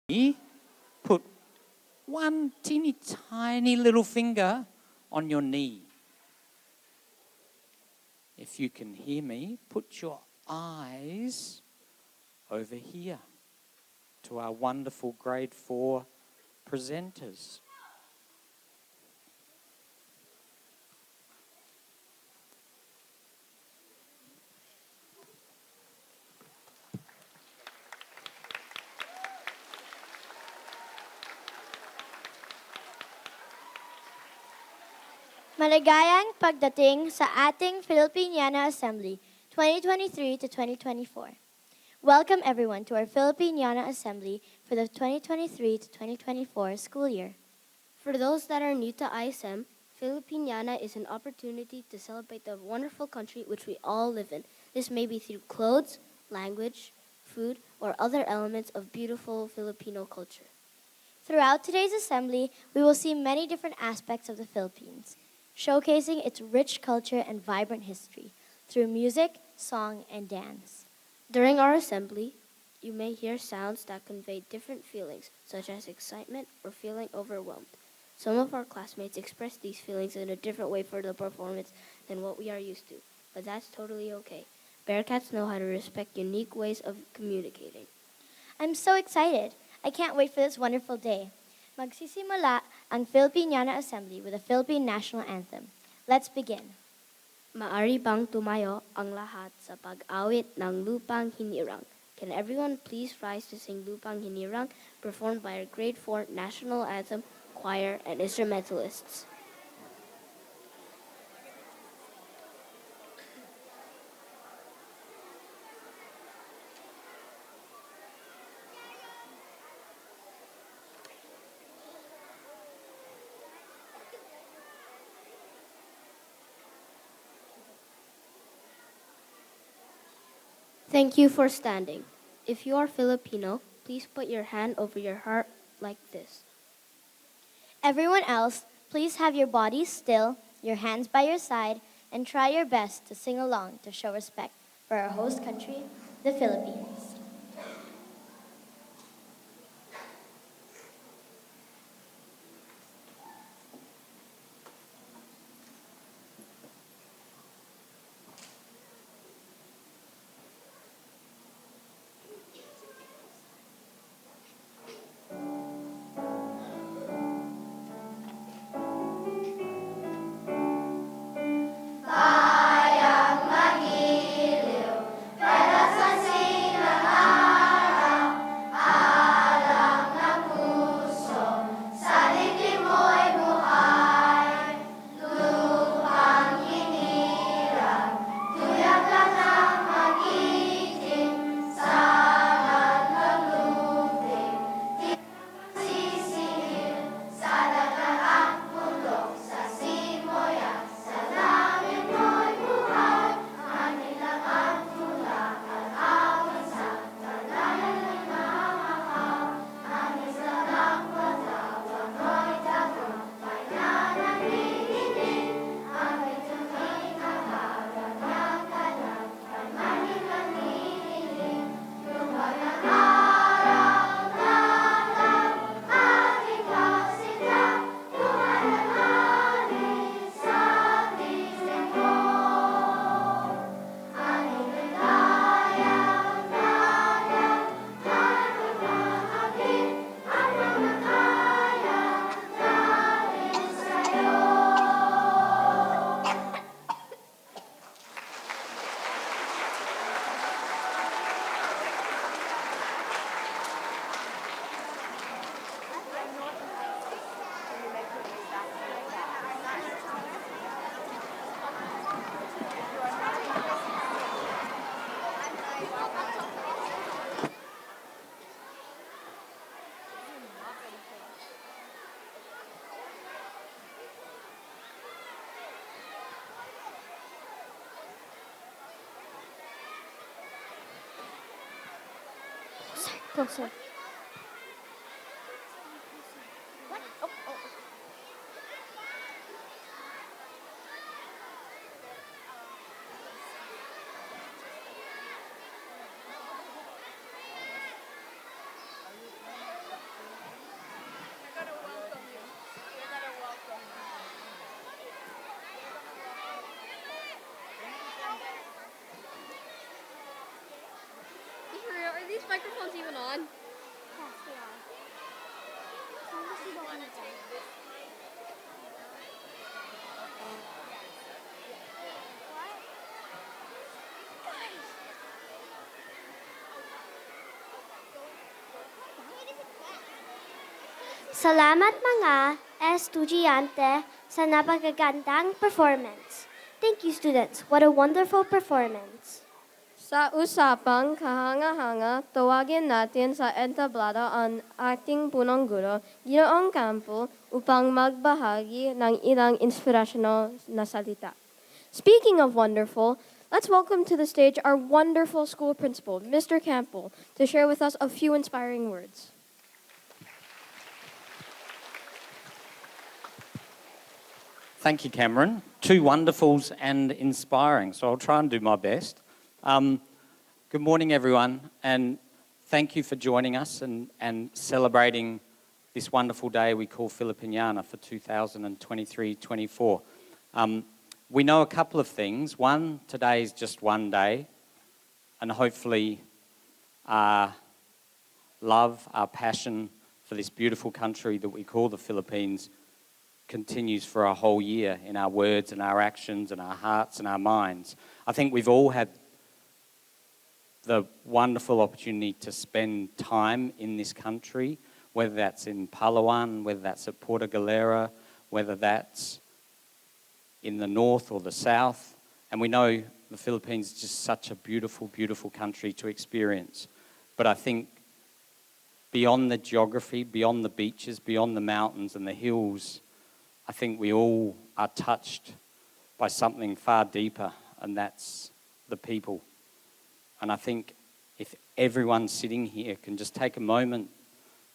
put one teeny tiny little finger on your knee. If you can hear me, put your eyes over here to our wonderful grade 4 presenters. Maligayang pagdating sa ating Filipiniana Assembly 2023 to 2024. Welcome everyone to our Filipiniana Assembly for the 2023 to 2024 school year. For those that are new to ISM, Filipiniana is an opportunity to celebrate the wonderful country which we all live in. This may be through clothes, language, food, or other elements of beautiful Filipino culture. Throughout today's assembly, we will see many different aspects of the Philippines, showcasing its rich culture and vibrant history through music, song, and dance. During our assembly, you may hear sounds that convey different feelings, such as excitement or feeling overwhelmed. Some of our classmates express these feelings in a different way for the performance than what we are used to, but that's totally okay. Bearcats know how to respect unique ways of communicating. I'm so excited. I can't wait for this wonderful day. Magsisimula ang Filipiniana Assembly with a Philippine National Anthem. Let's begin. Maari bang tumayo ang lahat sa pag-awit ng Lupang Hinirang? Can everyone please rise to sing Lupang Hinirang, performed by our Grade 4 National Anthem, choir, and instrumentalists? Thank you for standing. If you are Filipino, please put your hand over your heart like this. Everyone else, please have your bodies still, your hands by your side, and try your best to sing along to show respect for our host country, the Philippines. Closer. phone's even on. Salamat mga estudyante sa napakagandang performance. Thank you, students. What a wonderful performance. Sa usapang kahanga-hanga, tawagin natin sa entablado ang ating punong guro, Ginoong Campo, upang magbahagi ng ilang inspirational na salita. Speaking of wonderful, let's welcome to the stage our wonderful school principal, Mr. Campbell, to share with us a few inspiring words. Thank you, Cameron. Two wonderfuls and inspiring, so I'll try and do my best. Good morning, everyone, and thank you for joining us and celebrating this wonderful day we call Filipiniana for 2023-24. We know a couple of things. One, today is just one day, and hopefully our love, our passion for this beautiful country that we call the Philippines continues for a whole year in our words and our actions and our hearts and our minds. I think we've all had the wonderful opportunity to spend time in this country, whether that's in Palawan, whether that's at Puerto Galera, whether that's in the north or the south. And we know the Philippines is just such a beautiful, beautiful country to experience. But I think beyond the geography, beyond the beaches, beyond the mountains and the hills, I think we all are touched by something far deeper, and that's the people. And I think if everyone sitting here can just take a moment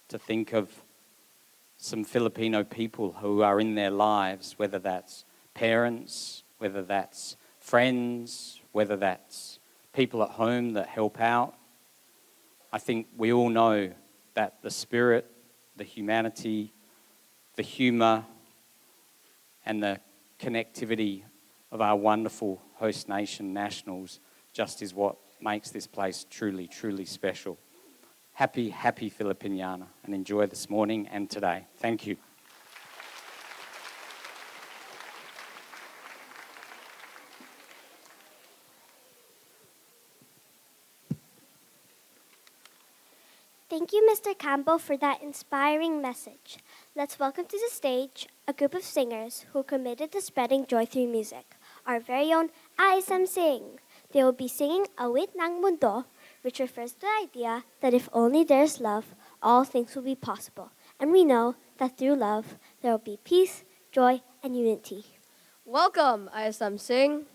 to think of some Filipino people who are in their lives, whether that's parents, whether that's friends, whether that's people at home that help out, I think we all know that the spirit, the humanity, the humour, and the connectivity of our wonderful host nation nationals just is what makes this place truly, truly special. Happy, happy Filipiniana, and enjoy this morning and today. Thank you. Thank you, Mr. Campbell, for that inspiring message. Let's welcome to the stage a group of singers who are committed to spreading joy through music. Our very own ISMsing. They will be singing Awit ng Mundo, which refers to the idea that if only there's love, all things will be possible. And we know that through love, there will be peace, joy, and unity. Welcome, ISM Sing.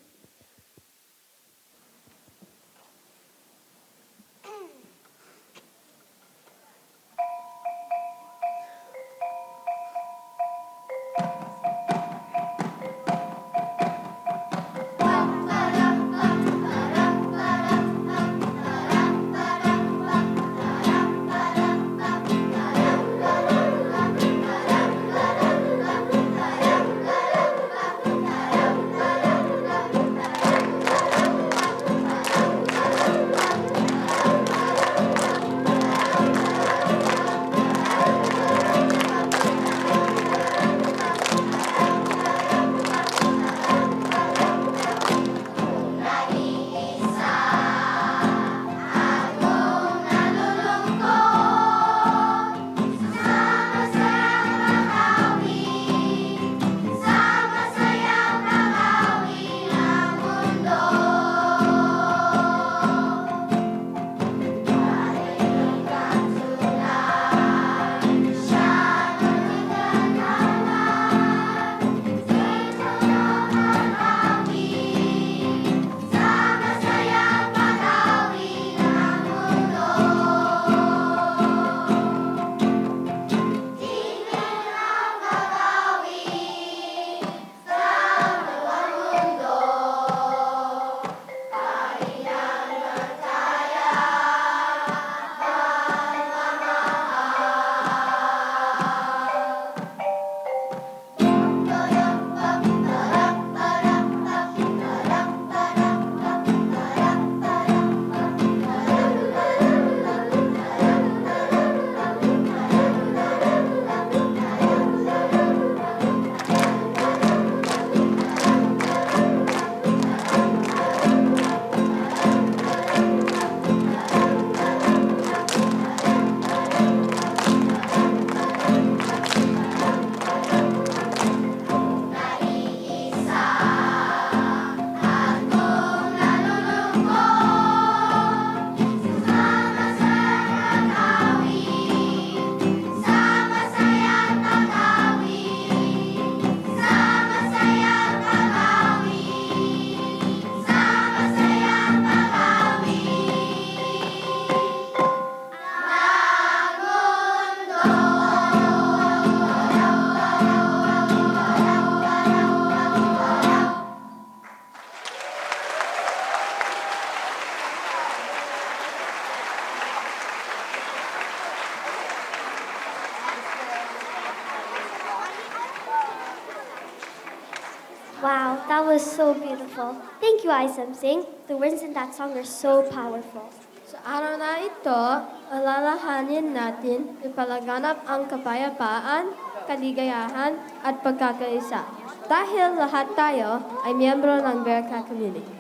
Wow, that was so beautiful. Thank you, Sing. The words in that song are so powerful. Sa araw na ito, alalahanin natin ipalaganap ang kapayapaan, kaligayahan, at pagkakaisa. Dahil lahat tayo ay miyembro ng Bearcat community.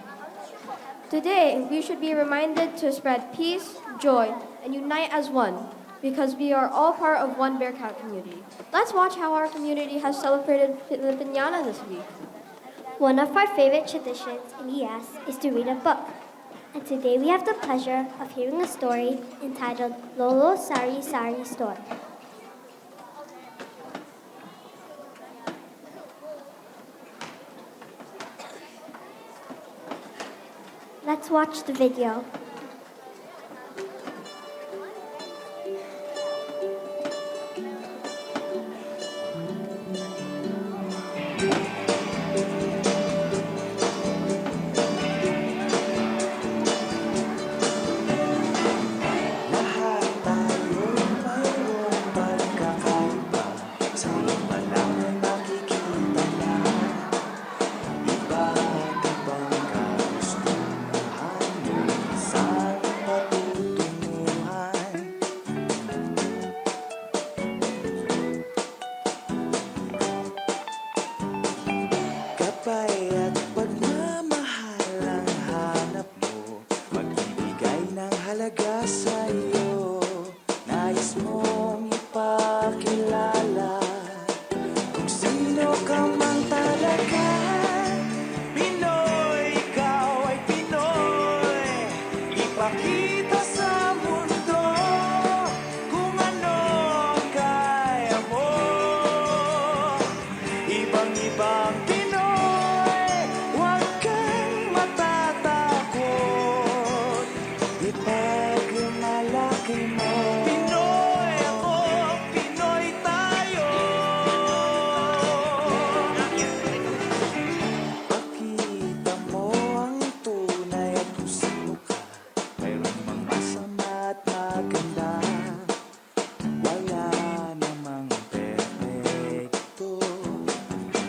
Today, we should be reminded to spread peace, joy, and unite as one, because we are all part of one Bearcat community. Let's watch how our community has celebrated Filipiniana this week. One of our favorite traditions in ES is to read a book. And today we have the pleasure of hearing a story entitled Lolo Sari Sari Story. Let's watch the video.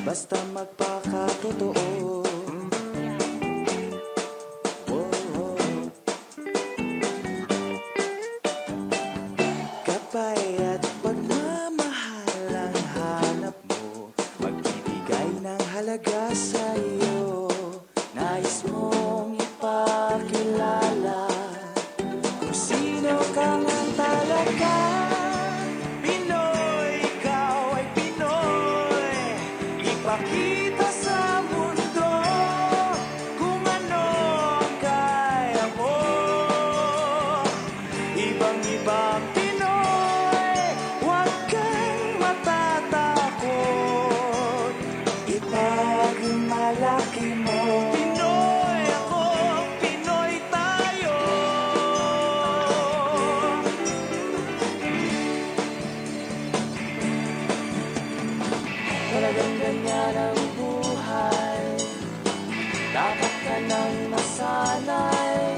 Basta magpakatotoo. Kapay at pagmamahal ang hanap mo, magbibigay ng halaga sa iyo. Nais mong ipakilala kung sino ka man talaga. Ipakita sa mundo kung ano ang kaya mo. Ibang-ibang Pinoy, huwag kang matatakot. Ipagmalaki mo. Pinoy ako, Pinoy tayo. Talagang ganyan ang buhay, dapat ka nang masanay.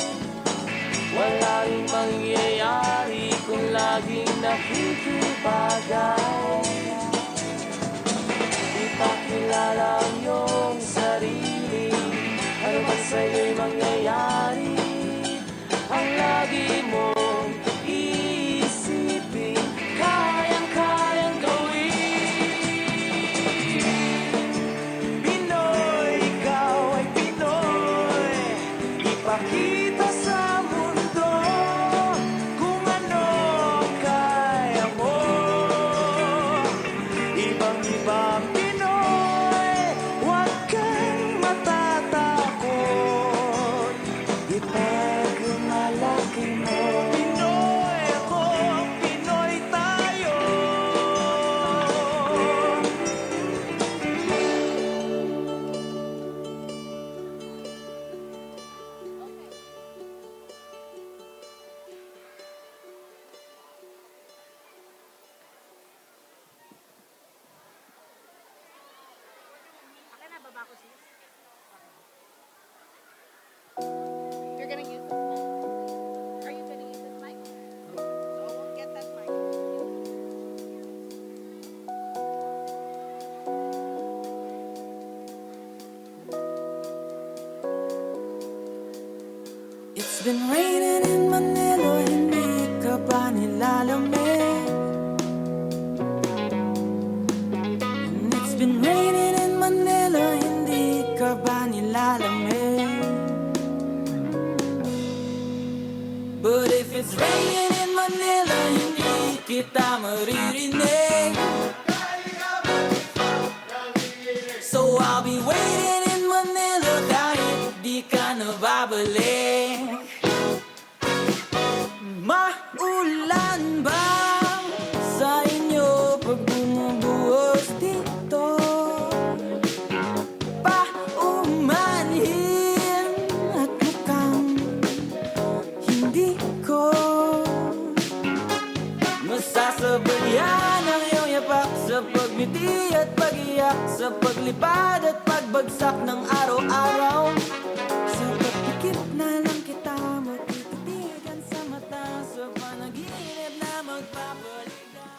Wala rin mangyayari kung laging nakikibagay. Ipakilala ang iyong sarili, ano man sa'yo'y mangyayari. Ang lagi mong iisipin, kayang-kayang ipakita sa mundo kung ano ang kaya mo. Ibang-ibang Pinoy, huwag It's been raining in Manila, hindi ka ba nilalamig? And it's been raining in Manila, hindi ka ba nilalamig? But if it's raining in Manila, hindi kita maririnig. So I'll be waiting in Manila kahit di ka nababalik. Maulan ba sa inyo pag bumubuhos dito? Paumanhin at mukhang hindi ko masasabayan ang iyong yapak sa pagmiti at pag-iyak, sa paglipad at pagbagsak ng araw-araw. Sa pagpikit na lang kita matititigan sa mata, sa panaginip na magpapaligaw.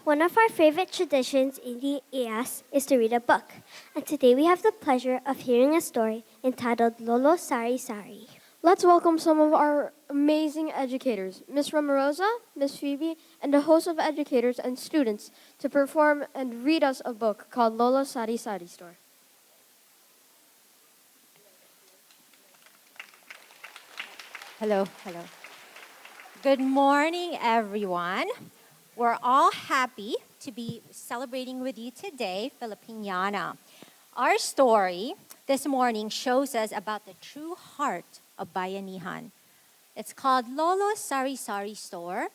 One of our favorite traditions in the IAS is to read a book. And today we have the pleasure of hearing a story entitled Lolo Sari Sari. Let's welcome some of our amazing educators, Miss Romarosa, Miss Phoebe, and a host of educators and students to perform and read us a book called Lolo Sari Sari Store. Hello. Good morning, everyone. We're all happy to be celebrating with you today, Filipiniana. Our story this morning shows us about the true heart of Bayanihan. It's called Lolo Sari Sari Store.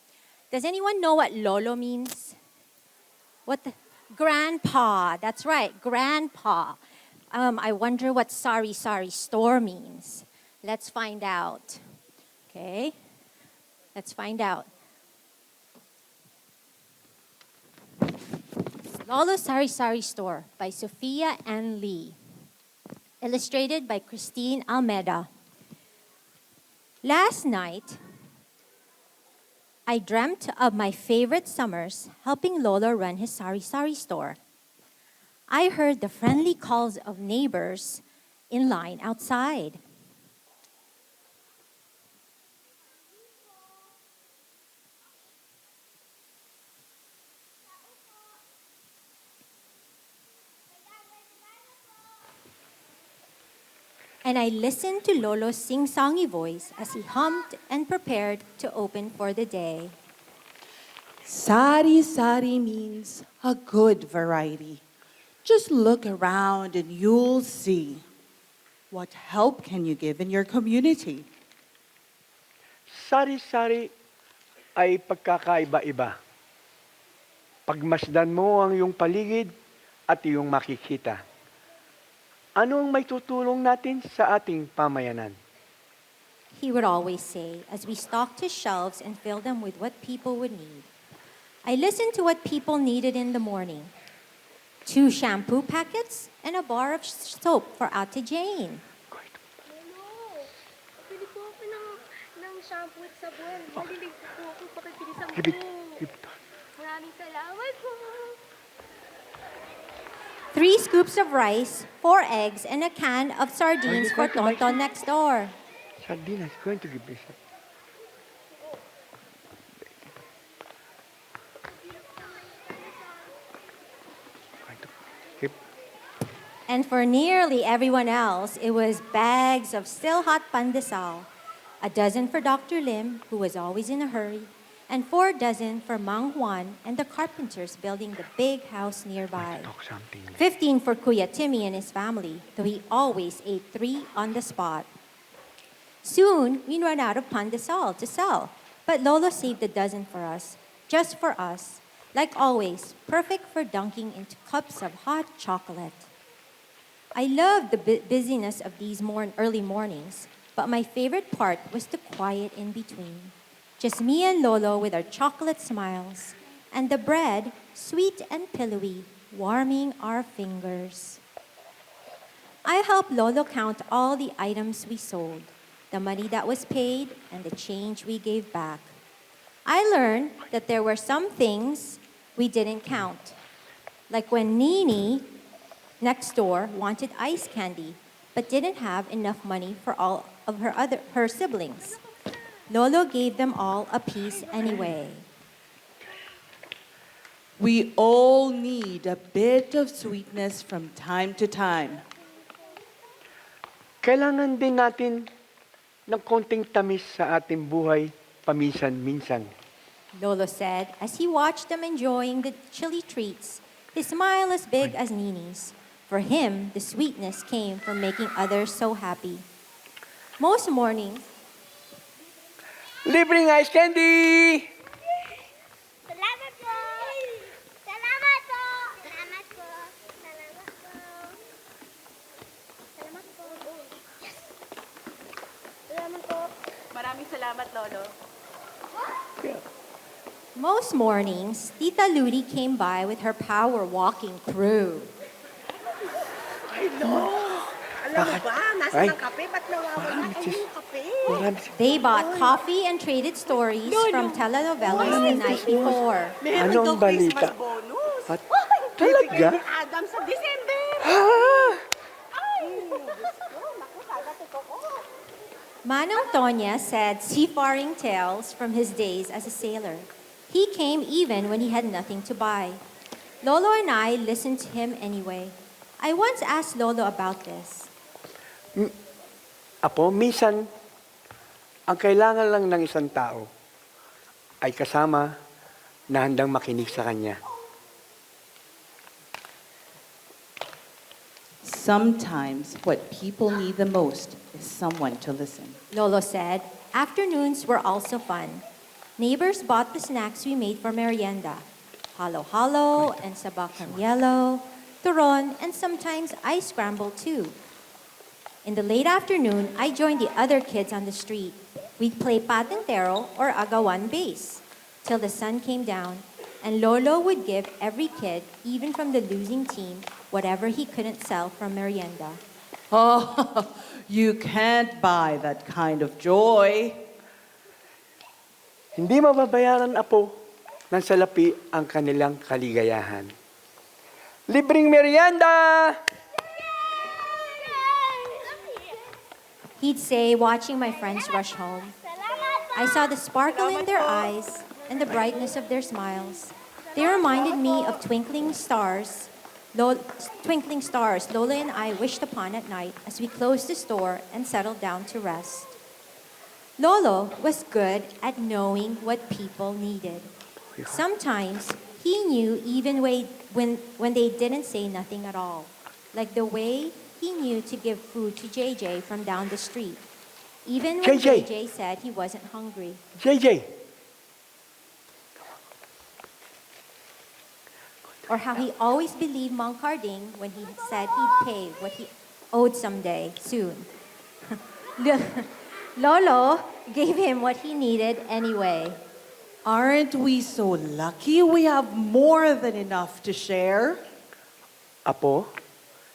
Does anyone know what Lolo means? Grandpa. That's right, Grandpa. I wonder what Sari Sari Store means. Let's find out. Okay, let's find out. Lolo Sari Sari Store by Sophia Ann Lee. Illustrated by Christine Almeida. Last night, I dreamt of my favorite summers helping Lolo run his Sari Sari store. I heard the friendly calls of neighbors in line outside. And I listened to Lolo's sing-songy voice as he hummed and prepared to open for the day. Sari-sari means a good variety. Just look around and you'll see. What help can you give in your community? Sari-sari ay pagkakaiba-iba. Pagmasdan mo ang iyong paligid at iyong makikita. Ano ang may tutulong natin sa ating pamayanan? He would always say as we stocked his shelves and filled them with what people would need. I listened to what people needed in the morning. 2 shampoo packets and a bar of soap for Ate Jane. Pili po ako ng shampoo at sabon. Malilig po ako pakibilisan mo. Maraming salamat po. 3 scoops of rice, 4 eggs, and a can of sardines for Tonton next door. Sardinas, going to give this. And for nearly everyone else, it was bags of still hot pandesal, a dozen for Dr. Lim, who was always in a hurry, and 4 dozen for Mang Juan and the carpenters building the big house nearby. 15 for Kuya Timmy and his family, though he always ate 3 on the spot. Soon, we ran out of pandesal to sell, but Lolo saved a dozen for us, just for us, like always, perfect for dunking into cups of hot chocolate. I loved the busyness of these early mornings, but my favorite part was the quiet in between. Just me and Lolo with our chocolate smiles, and the bread, sweet and pillowy, warming our fingers. I helped Lolo count all the items we sold, the money that was paid, and the change we gave back. I learned that there were some things we didn't count. Like when Nini next door wanted ice candy, but didn't have enough money for all of her siblings. Lolo gave them all a piece anyway. We all need a bit of sweetness from time to time. Kailangan din natin ng konting tamis sa ating buhay paminsan-minsan. Lolo said as he watched them enjoying the chili treats, his smile as big as Nini's. For him, the sweetness came from making others so happy. Most mornings, Libreng ice candy! Salamat po! Salamat po! Salamat po! Salamat po! Salamat po! Yes! Salamat po! Maraming salamat, Lolo. most mornings, Tita Ludi came by with her power walking crew. Alam mo ba, nasa Ay. ng kape, ba't nawawala yung kape? They bought coffee and traded stories from telenovelas the night before. Meron Ano daw ang balita? Christmas bonus. At, talaga? Ni Adam sa December. Ah! Diyos ko, naku, kagatok ako. Manong Tonya said seafaring tales from his days as a sailor. He came even when he had nothing to buy. Lolo and I listened to him anyway. I once asked Lolo about this. Apo, minsan, ang kailangan lang ng isang tao ay kasama na handang makinig sa kanya. Sometimes what people need the most is someone to listen. Lolo said afternoons were also fun. Neighbors bought the snacks we made for merienda. Halo-halo and sabakang yellow, turon, and sometimes ice scramble too. In the late afternoon, I joined the other kids on the street. We'd play patintero or agawan base till the sun came down, and Lolo would give every kid, even from the losing team, whatever he couldn't sell from merienda. Oh, you can't buy that kind of joy. Hindi mababayaran, Apo, ng salapi ang kanilang kaligayahan. Libreng merienda! He'd say, watching my friends rush home. I saw the sparkle in their eyes and the brightness of their smiles. They reminded me of twinkling stars Lola and I wished upon at night as we closed the store and settled down to rest. Lolo was good at knowing what people needed. Sometimes he knew even when they didn't say nothing at all, like the way he knew to give food to JJ from down the street, even when JJ. JJ said he wasn't hungry. JJ! Or how he always believed Mang Carding when he said he'd pay what he owed someday, soon. Lolo gave him what he needed anyway. Aren't we so lucky we have more than enough to share? Apo,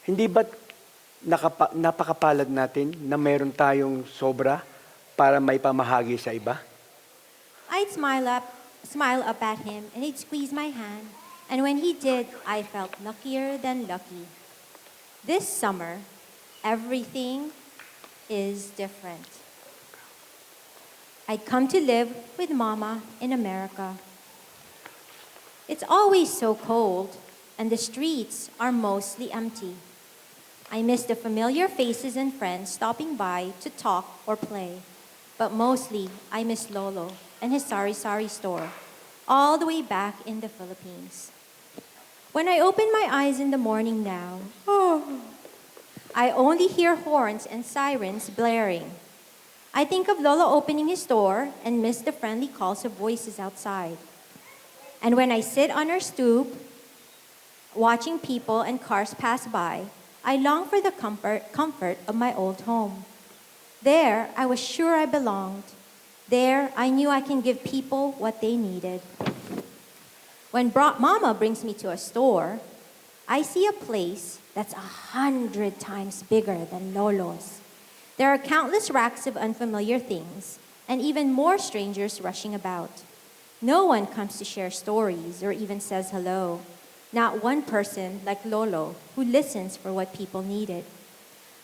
hindi ba't napakapalad natin na meron tayong sobra para may pamahagi sa iba? I'd smile up at him, and he'd squeeze my hand. And when he did, I felt luckier than lucky. This summer, everything is different. I'd come to live with Mama in America. It's always so cold, and the streets are mostly empty. I miss the familiar faces and friends stopping by to talk or play. But mostly, I miss Lolo and his sari-sari store, all the way back in the Philippines. When I open my eyes in the morning now, I only hear horns and sirens blaring. I think of Lolo opening his door and miss the friendly calls of voices outside. And when I sit on our stoop, watching people and cars pass by, I long for the comfort of my old home. There, I was sure I belonged. There, I knew I can give people what they needed. When Mama brings me to a store, I see a place that's 100 times bigger than Lolo's. There are countless racks of unfamiliar things, and even more strangers rushing about. No one comes to share stories or even says hello. Not one person like Lolo who listens for what people needed.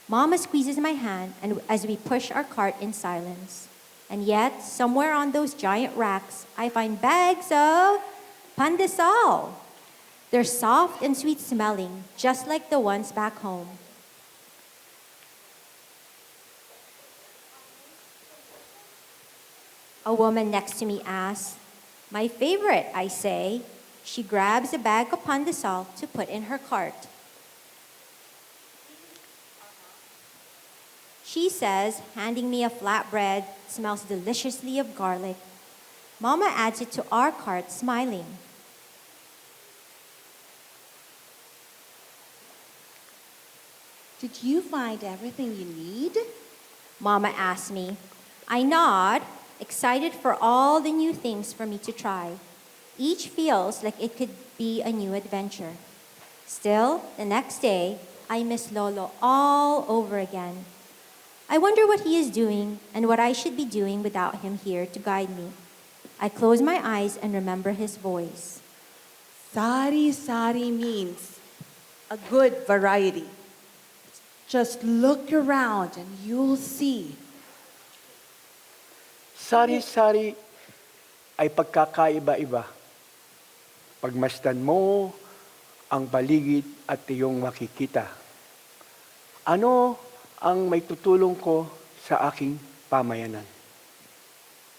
Mama squeezes my hand and as we push our cart in silence. And yet, somewhere on those giant racks, I find bags of pandesal. They're soft and sweet smelling, just like the ones back home. A woman next to me asks, "My favorite," I say. She grabs a bag of pandesal to put in her cart. She says, handing me a flatbread, smells deliciously of garlic. Mama adds it to our cart, smiling. Did you find everything you need? Mama asks me. I nod, excited for all the new things for me to try. Each feels like it could be a new adventure. Still, the next day, I miss Lolo all over again. I wonder what he is doing and what I should be doing without him here to guide me. I close my eyes and remember his voice. Sari-sari means a good variety. Just look around and you'll see. Sari-sari ay pagkakaiba-iba. Pagmasdan mo ang paligid at iyong makikita. Ano ang may tutulong ko sa aking pamayanan?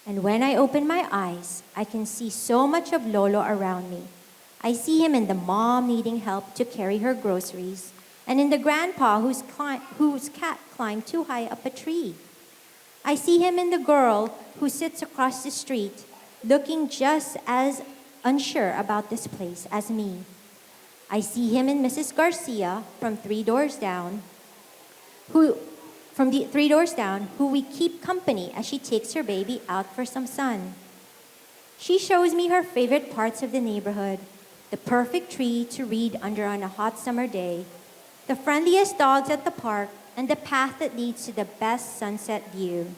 And when I open my eyes, I can see so much of Lolo around me. I see him in the mom needing help to carry her groceries, and in the grandpa whose cat climbed too high up a tree. I see him in the girl who sits across the street, looking just as unsure about this place as me. I see him in Mrs. Garcia from 3 doors down, who we keep company as she takes her baby out for some sun. She shows me her favorite parts of the neighborhood, the perfect tree to read under on a hot summer day, the friendliest dogs at the park, and the path that leads to the best sunset view.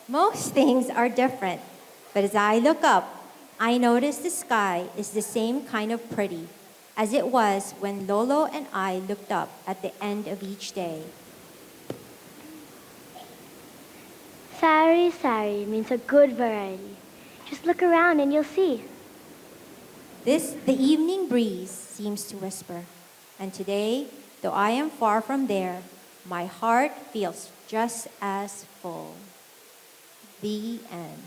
Most things are different, but as I look up, I notice the sky is the same kind of pretty as it was when Lolo and I looked up at the end of each day. Sari-sari means a good variety. Just look around and you'll see. The evening breeze seems to whisper, and today, though I am far from there, my heart feels just as full. The end.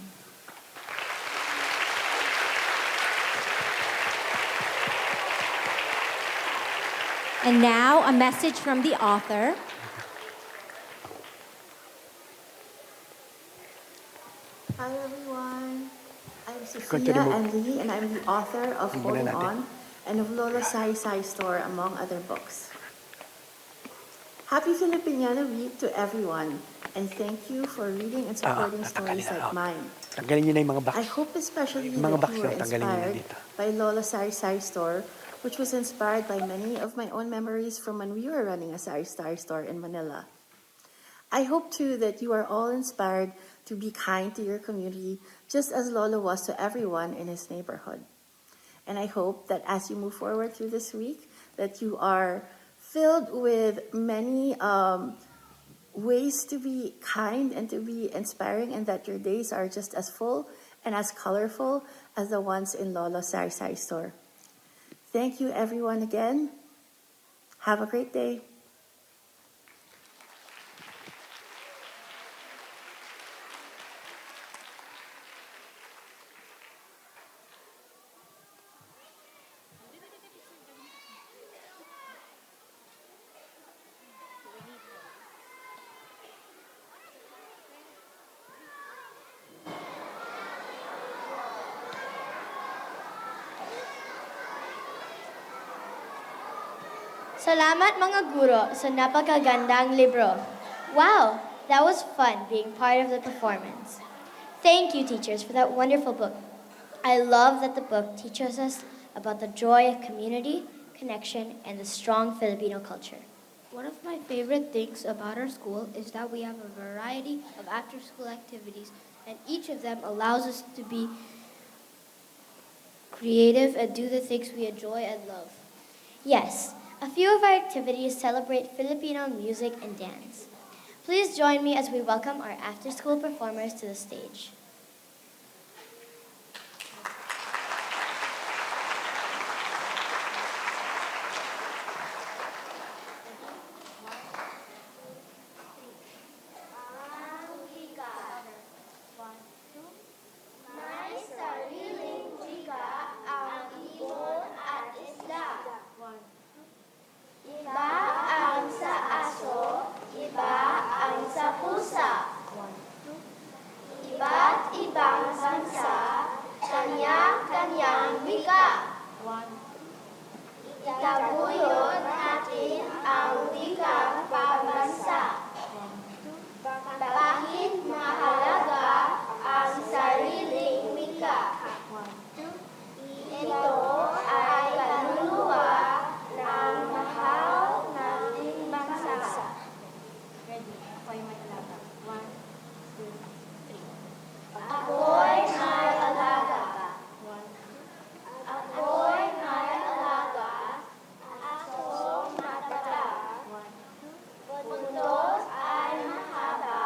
And now, a message from the author. Hi everyone, I'm Continue Sophia mo. Anli and I'm the author of Hindi Holding na natin. On and of Lolo Sari Sari Store, among other books. Happy Filipiniana Week to everyone, and thank you for reading and supporting stories like mine. Tanggalin niyo na yung mga box. I hope especially Yung mga that box you were lang, tanggalin niyo na inspired dito. by Lolo Sari Sari Store, which was inspired by many of my own memories from when we were running a Sari Sari Store in Manila. I hope too that you are all inspired to be kind to your community, just as Lolo was to everyone in his neighborhood. And I hope that as you move forward through this week, that you are filled with many ways to be kind and to be inspiring, and that your days are just as full and as colorful as the ones in Lolo's Sari Sari Store. Thank you everyone again. Have a great day. Salamat mga guro sa napakagandang libro. Wow, that was fun being part of the performance. Thank you, teachers, for that wonderful book. I love that the book teaches us about the joy of community, connection, and the strong Filipino culture. One of my favorite things about our school is that we have a variety of after-school activities And each of them allows us to be creative and do the things we enjoy and love. Yes, a few of our activities celebrate Filipino music and dance. Please join me as we welcome our after-school performers to the stage. Iba't ibang bansa, kanya-kanyang wika. Itaguyod natin ang wikang pambansa. Bakit mahalaga ang sariling wika? Ito ay kaluluwa ng mahal nating bansa. Ako'y may alaga. Ako'y may alaga. Asong matata. Buntot ay mahaba.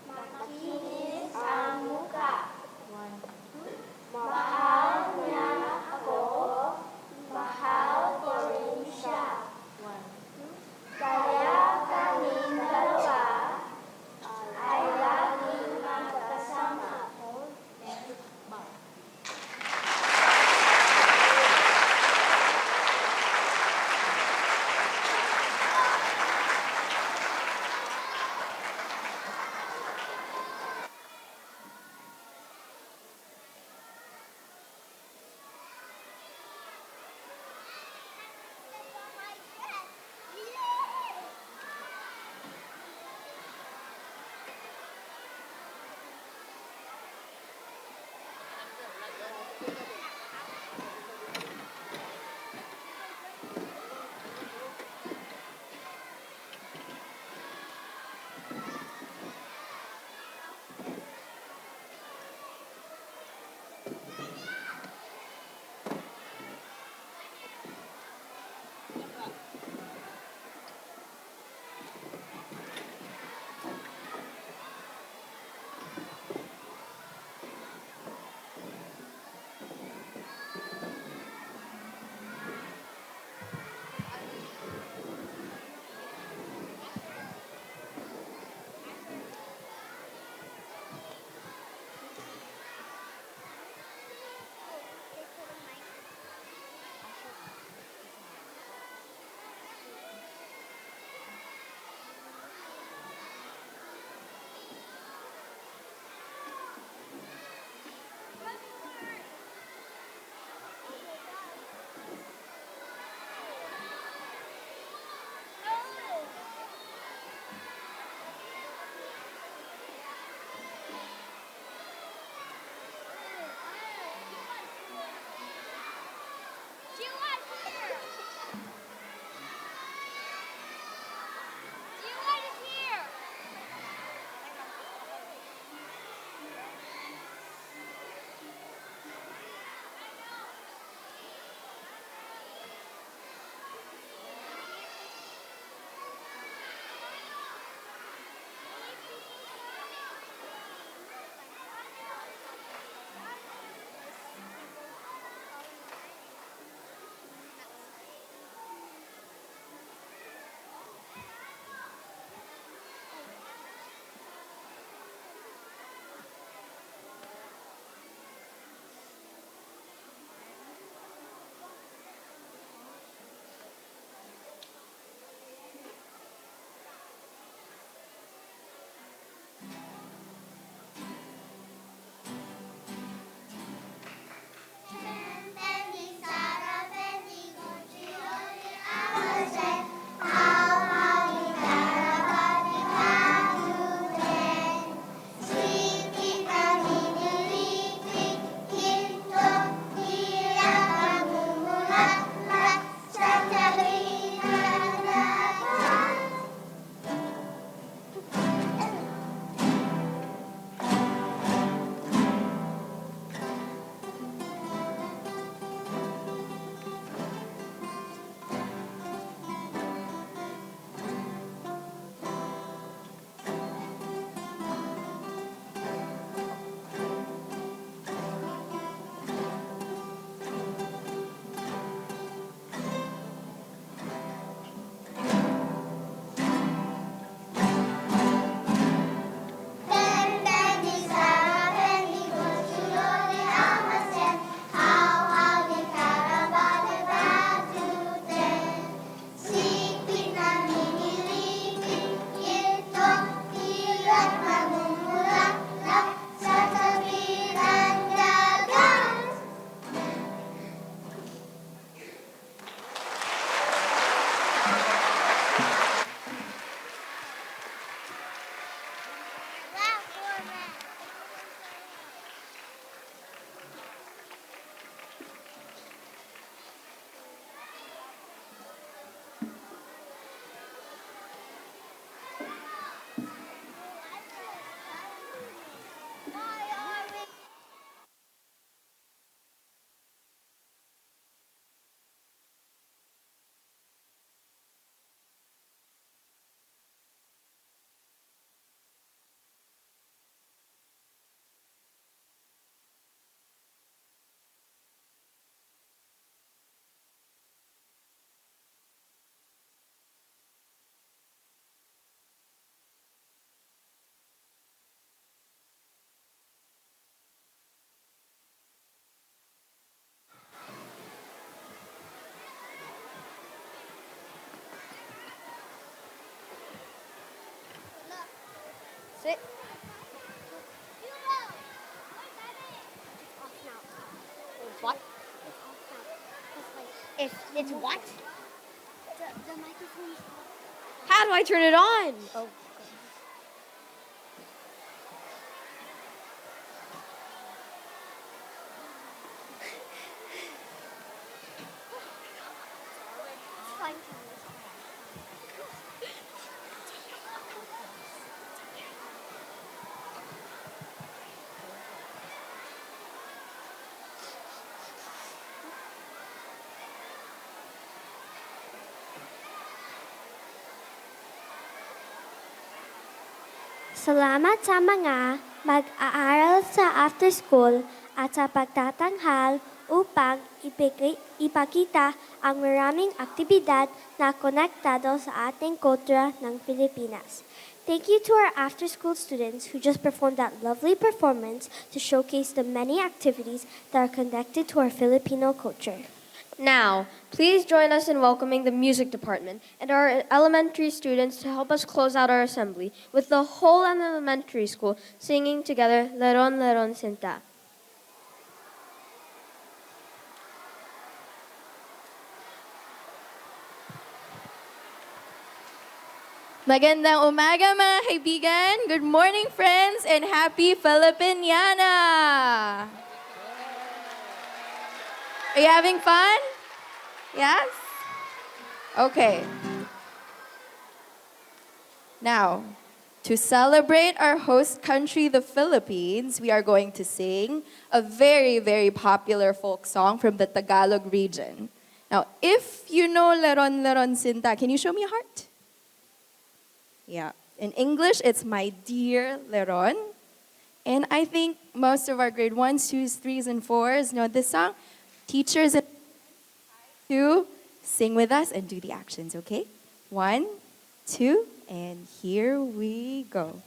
Makinis ang muka. Mahal niya ako. Mahal ko rin siya. Kaya kaming dalawa ay laging magkasama. Sit. What? It's what? The microphone is How do I turn it on? Oh. fine. Salamat sa mga mag-aaral sa after school at sa pagtatanghal upang ipakita ang maraming aktibidad na konektado sa ating kultura ng Pilipinas. Thank you to our after-school students who just performed that lovely performance to showcase the many activities that are connected to our Filipino culture. Now, please join us in welcoming the music department and our elementary students to help us close out our assembly with the whole elementary school singing together Leron Leron Sinta. Magandang umaga mga kaibigan. Good morning friends and happy Filipiniana! Are you having fun? Yes? Okay. Now, to celebrate our host country, the Philippines, we are going to sing a very, very popular folk song from the Tagalog region. Now, if you know Leron Leron Sinta, can you show me a heart? Yeah. In English, it's My Dear Leron. And I think most of our grade 1s, 2s, 3s, and 4s know this song. Teachers to sing with us and do the actions, okay? 1, 2, and here we go.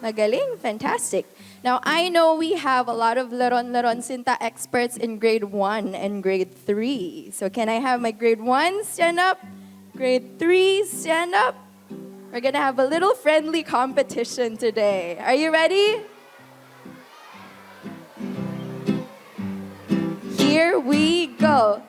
Magaling, fantastic. Now, I know we have a lot of Leron Leron Sinta experts in grade 1 and grade 3. So can I have my grade 1 stand up? Grade 3 stand up? We're gonna have a little friendly competition today. Are you ready? Here we go.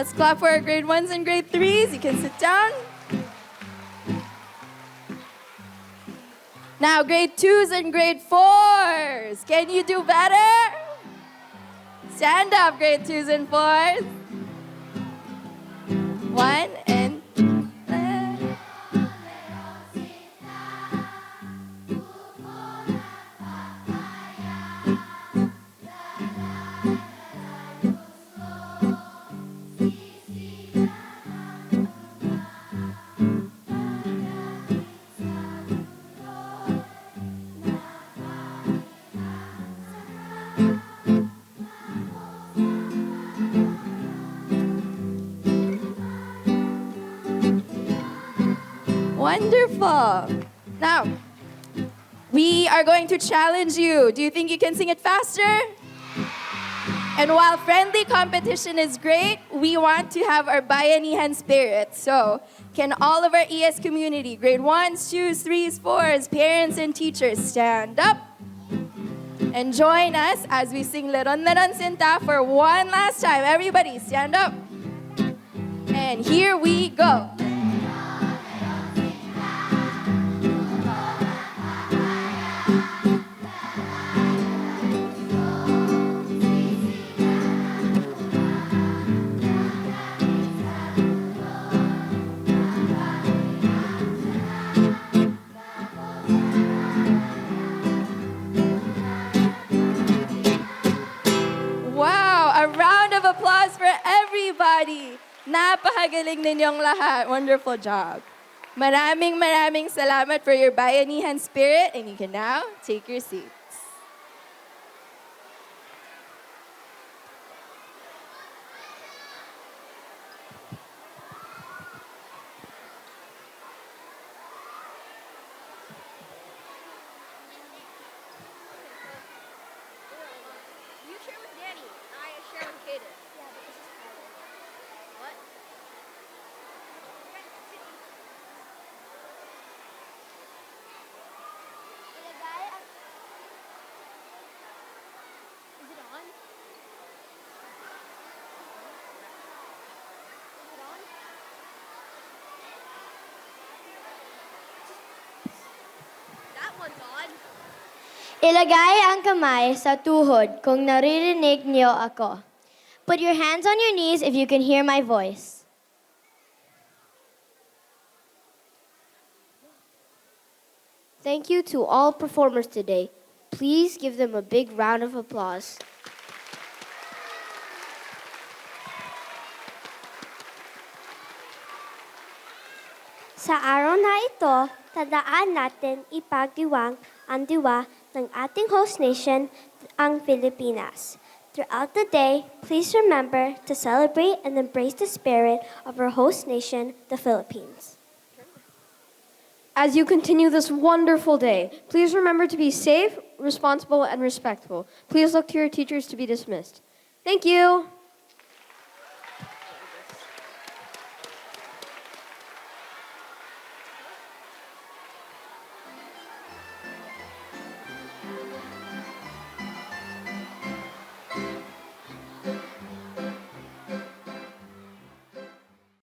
Let's clap for our grade 1s and grade 3s. You can sit down. Now, grade 2s and grade 4s. Can you do better? Stand up, grade 2s and 4s. 1 and wonderful. Now, we are going to challenge you. Do you think you can sing it faster? And while friendly competition is great, we want to have our bayanihan spirit. So, can all of our ES community, grade 1s, 2s, 3s, 4s, parents and teachers stand up and join us as we sing Leron Leron Sinta for one last time. Everybody stand up. And here we go. Napakagaling ninyong lahat. Wonderful job. Maraming salamat for your bayanihan spirit, and you can now take your seats. You share with Danny. I share with Kaden. Yeah, but this is Tyler. What? Is it on? Is it on? That one's on. Ilagay ang kamay sa tuhod kung naririnig niyo ako. Put your hands on your knees if you can hear my voice. Thank you to all performers today. Please give them a big round of applause. Sa araw na ito, tandaan natin ipagdiwang ang diwa ng ating host nation, ang Pilipinas. Throughout the day, please remember to celebrate and embrace the spirit of our host nation, the Philippines. As you continue this wonderful day, please remember to be safe, responsible, and respectful. Please look to your teachers to be dismissed. Thank you.